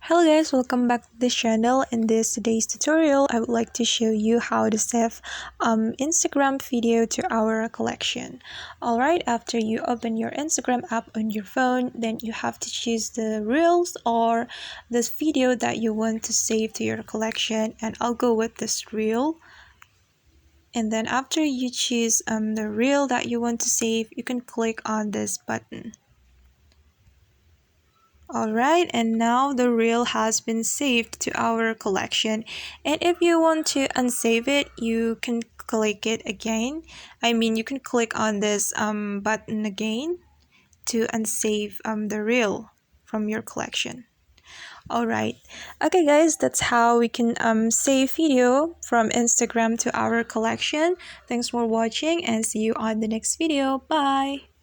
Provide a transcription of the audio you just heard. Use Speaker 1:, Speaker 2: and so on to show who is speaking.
Speaker 1: Hello guys, welcome back to this channel. In today's tutorial, I would like to show you how to save Instagram video to our collection. Alright, after you open your Instagram app on your phone, then you have to choose the reels or this video that you want to save to your collection, and I'll go with this reel. And then after you choose the reel that you want to save, you can click on this button. Alright, and now the reel has been saved to our collection, and if you want to unsave it, you can click it again. You can click on this button again to unsave the reel from your collection. Alright, okay guys, that's how we can save video from Instagram to our collection. Thanks for watching and see you on the next video. Bye!